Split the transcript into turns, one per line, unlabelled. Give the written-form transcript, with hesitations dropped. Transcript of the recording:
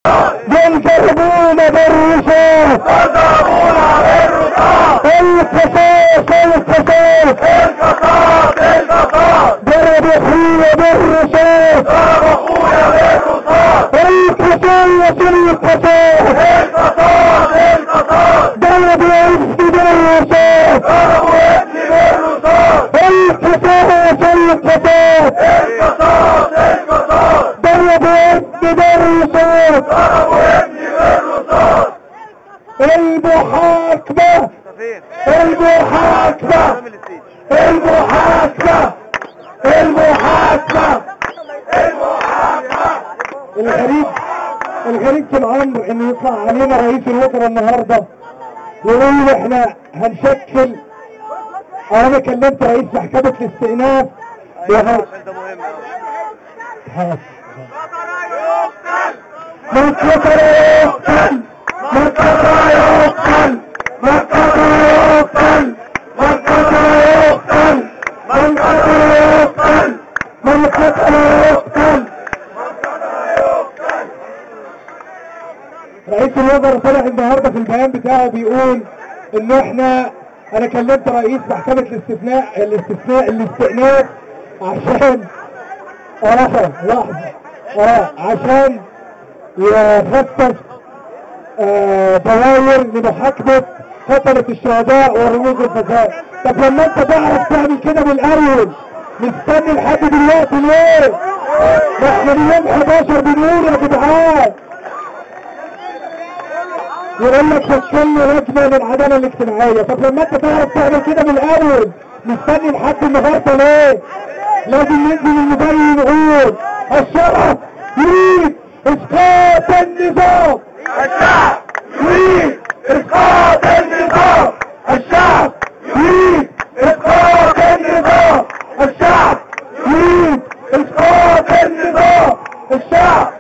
ينكسبون بالرصاص القصاص ضرب اخويا بالرصاص القصاص ضرب ابني بالرصاص ضرب ابني بالرصاص المحاكمة الغريب في الامر ان يطلع علينا رئيس الوزراء النهارده يقول احنا هنشكل. انا كلمت رئيس محكمة الاستئناف
عشان ده مهم
من كتر يقتل من كتر يقتل من كتر يقتل من كتر يقتل من كتر يقتل من كتر يقتل. رئيس الوزراء طلع النهارده في البيان بتاعه بيقول ان انا كلمت رئيس محكمة الاستئناف عشان عشان يخصص دواير لمحاكمة قتلة الشهداء ورموز الفساد. طب لما انت تعرف تعمل كده من الاول مستني لحد دلوقتي ليه؟ ده احنا من يوم 11 بنقول يا جدعان. يقول لك شكلنا لجنة للعدالة الاجتماعية. طب لما انت تعرف تعمل كده من الاول مستني لحد النهارده ليه؟ لازم ننزل المبين نقول الشرف يريد اسقاط النظام.
الشعب
يريد اسقاط النظام. الشعب يريد اسقاط النظام. الشعب يريد اسقاط النظام. الشعب